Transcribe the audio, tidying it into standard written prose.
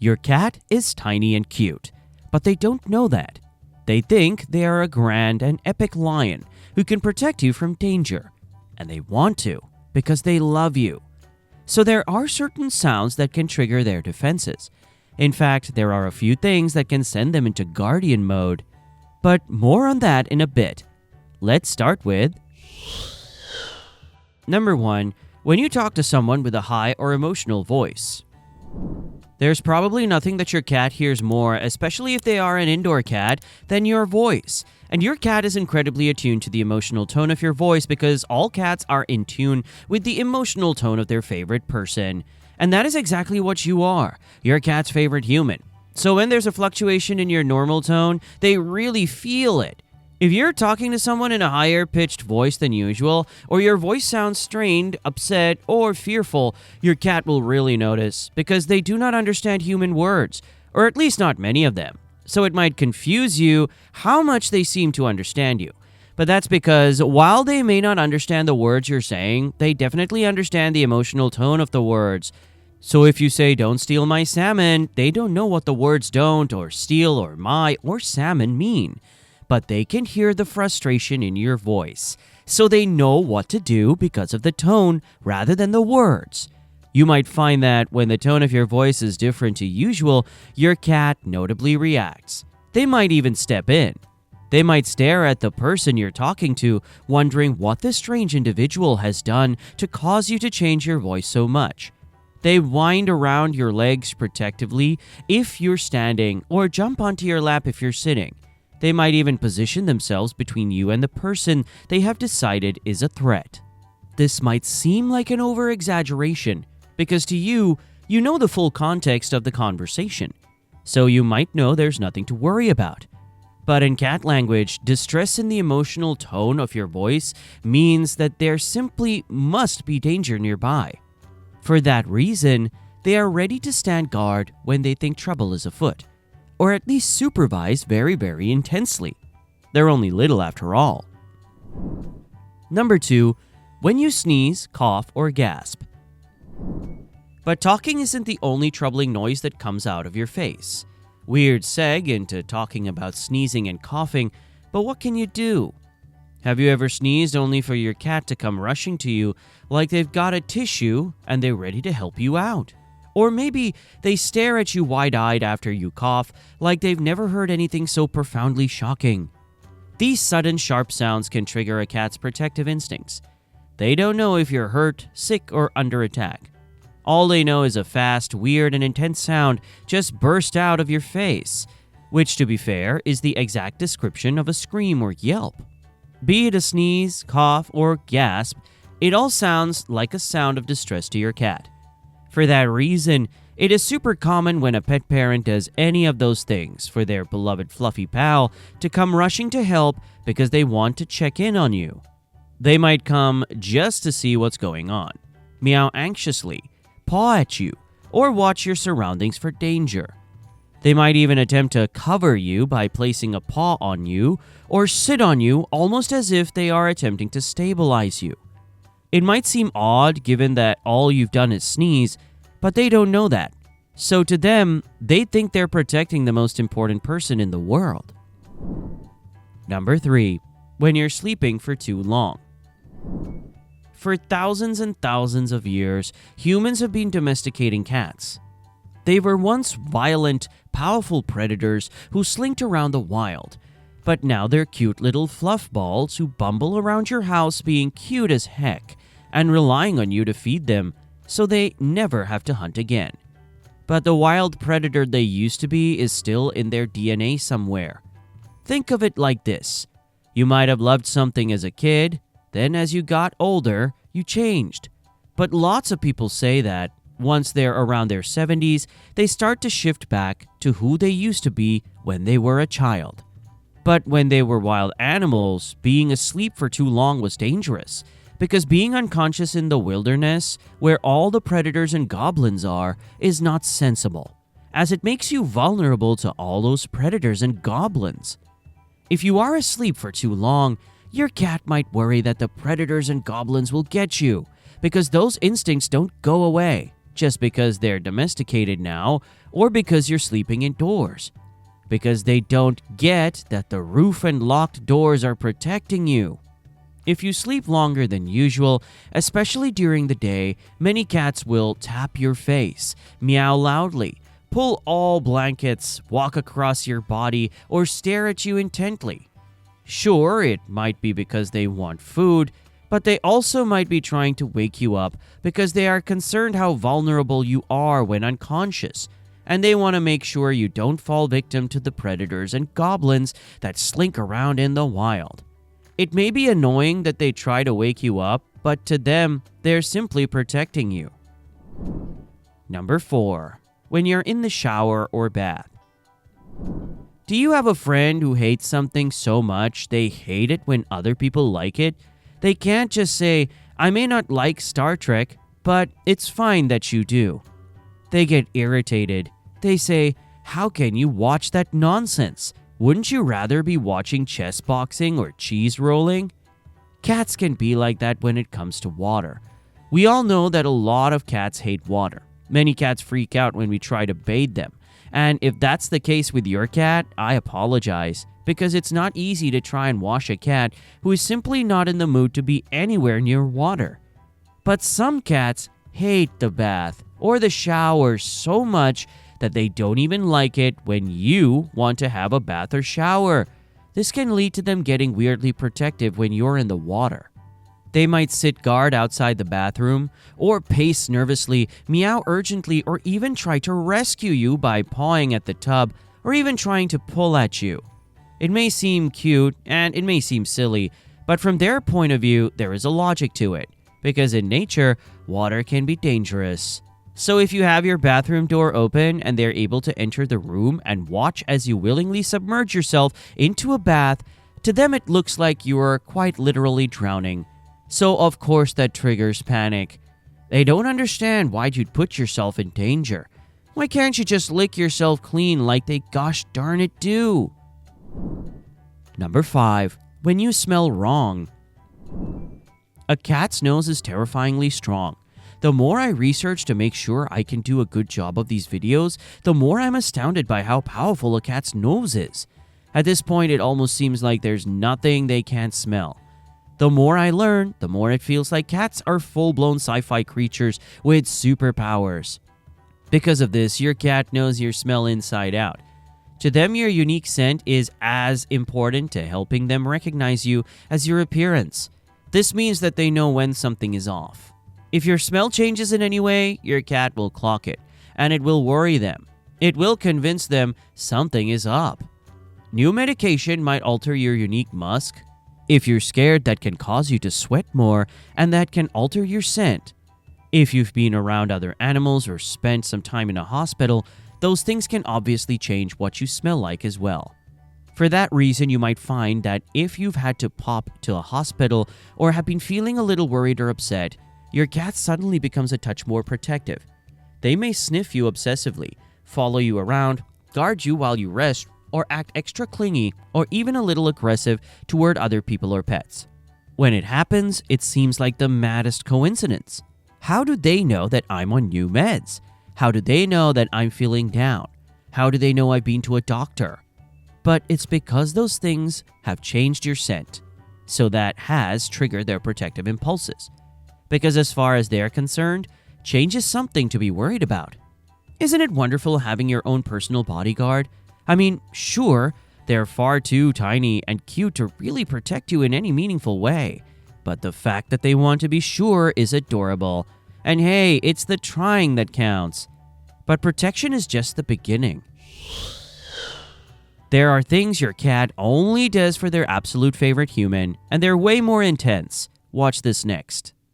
Your cat is tiny and cute, but they don't know that. They think they are a grand and epic lion who can protect you from danger, and they want to because they love you. So there are certain sounds that can trigger their defenses. In fact, there are a few things that can send them into guardian mode, but more on that in a bit. Let's start with Number 1. When you talk to someone with a high or emotional voice. There's probably nothing that your cat hears more, especially if they are an indoor cat, than your voice. And your cat is incredibly attuned to the emotional tone of your voice because all cats are in tune with the emotional tone of their favorite person. And that is exactly what you are, your cat's favorite human. So when there's a fluctuation in your normal tone, they really feel it. If you're talking to someone in a higher pitched voice than usual, or your voice sounds strained, upset, or fearful, your cat will really notice because they do not understand human words, or at least not many of them. So it might confuse you how much they seem to understand you. But that's because while they may not understand the words you're saying, they definitely understand the emotional tone of the words. So if you say, "Don't steal my salmon," they don't know what the words "don't" or "steal" or "my" or "salmon" mean. But they can hear the frustration in your voice, so they know what to do because of the tone rather than the words. You might find that when the tone of your voice is different to usual, your cat notably reacts. They might even step in. They might stare at the person you're talking to, wondering what this strange individual has done to cause you to change your voice so much. They wind around your legs protectively if you're standing, or jump onto your lap if you're sitting. They might even position themselves between you and the person they have decided is a threat. This might seem like an over-exaggeration because to you, you know the full context of the conversation, so you might know there's nothing to worry about. But in cat language, distress in the emotional tone of your voice means that there simply must be danger nearby. For that reason, they are ready to stand guard when they think trouble is afoot, or at least supervise very, very intensely. They're only little after all. Number 2, when you sneeze, cough, or gasp. But talking isn't the only troubling noise that comes out of your face. Weird seg into talking about sneezing and coughing, but what can you do? Have you ever sneezed only for your cat to come rushing to you like they've got a tissue and they're ready to help you out? Or maybe they stare at you wide-eyed after you cough like they've never heard anything so profoundly shocking. These sudden sharp sounds can trigger a cat's protective instincts. They don't know if you're hurt, sick, or under attack. All they know is a fast, weird, and intense sound just burst out of your face, which, to be fair, is the exact description of a scream or yelp. Be it a sneeze, cough, or gasp, it all sounds like a sound of distress to your cat. For that reason, it is super common when a pet parent does any of those things for their beloved fluffy pal to come rushing to help because they want to check in on you. They might come just to see what's going on, meow anxiously, paw at you, or watch your surroundings for danger. They might even attempt to cover you by placing a paw on you or sit on you almost as if they are attempting to stabilize you. It might seem odd given that all you've done is sneeze, but they don't know that. So to them, they think they're protecting the most important person in the world. Number 3, when you're sleeping for too long. For thousands and thousands of years, humans have been domesticating cats. They were once violent, powerful predators who slinked around the wild, but now they're cute little fluff balls who bumble around your house being cute as heck and relying on you to feed them so they never have to hunt again. But the wild predator they used to be is still in their DNA somewhere. Think of it like this. You might have loved something as a kid, then as you got older, you changed. But lots of people say that once they're around their 70s, they start to shift back to who they used to be when they were a child. But when they were wild animals, being asleep for too long was dangerous, because being unconscious in the wilderness, where all the predators and goblins are, is not sensible, as it makes you vulnerable to all those predators and goblins. If you are asleep for too long, your cat might worry that the predators and goblins will get you, because those instincts don't go away. just because they're domesticated now or because you're sleeping indoors. Because they don't get that the roof and locked doors are protecting you. If you sleep longer than usual, especially during the day, many cats will tap your face, meow loudly, pull all blankets, walk across your body, or stare at you intently. Sure, it might be because they want food, but they also might be trying to wake you up because they are concerned how vulnerable you are when unconscious, and they want to make sure you don't fall victim to the predators and goblins that slink around in the wild. It may be annoying that they try to wake you up, but to them, they're simply protecting you. Number 4. When you're in the shower or bath. Do you have a friend who hates something so much they hate it when other people like it? They can't just say, "I may not like Star Trek, but it's fine that you do." They get irritated. They say, "How can you watch that nonsense? Wouldn't you rather be watching chess boxing or cheese rolling?" Cats can be like that when it comes to water. We all know that a lot of cats hate water. Many cats freak out when we try to bathe them. And if that's the case with your cat, I apologize, because it's not easy to try and wash a cat who is simply not in the mood to be anywhere near water. But some cats hate the bath or the shower so much that they don't even like it when you want to have a bath or shower. This can lead to them getting weirdly protective when you're in the water. They might sit guard outside the bathroom, or pace nervously, meow urgently, or even try to rescue you by pawing at the tub, or even trying to pull at you. It may seem cute, and it may seem silly, but from their point of view, there is a logic to it, because in nature, water can be dangerous. So if you have your bathroom door open and they're able to enter the room and watch as you willingly submerge yourself into a bath, to them it looks like you are quite literally drowning. So of course that triggers panic. They don't understand why you'd put yourself in danger. Why can't you just lick yourself clean like they gosh darn it do? Number 5. When you smell wrong. A cat's nose is terrifyingly strong. The more I research to make sure I can do a good job of these videos, the more I'm astounded by how powerful a cat's nose is. At this point, it almost seems like there's nothing they can't smell. The more I learn, the more it feels like cats are full-blown sci-fi creatures with superpowers. Because of this, your cat knows your smell inside out. To them, your unique scent is as important to helping them recognize you as your appearance. This means that they know when something is off. If your smell changes in any way, your cat will clock it, and it will worry them. It will convince them something is up. New medication might alter your unique musk. If you're scared, that can cause you to sweat more, and that can alter your scent. If you've been around other animals or spent some time in a hospital, those things can obviously change what you smell like as well. For that reason, you might find that if you've had to pop to a hospital or have been feeling a little worried or upset, your cat suddenly becomes a touch more protective. They may sniff you obsessively, follow you around, guard you while you rest, or act extra clingy or even a little aggressive toward other people or pets. When it happens, it seems like the maddest coincidence. How do they know that I'm on new meds? How do they know that I'm feeling down? How do they know I've been to a doctor? But it's because those things have changed your scent. So that has triggered their protective impulses. Because as far as they're concerned, change is something to be worried about. Isn't it wonderful having your own personal bodyguard? I mean, sure, they're far too tiny and cute to really protect you in any meaningful way. But the fact that they want to be sure is adorable. And hey, it's the trying that counts. But protection is just the beginning. There are things your cat only does for their absolute favorite human, and they're way more intense. Watch this next.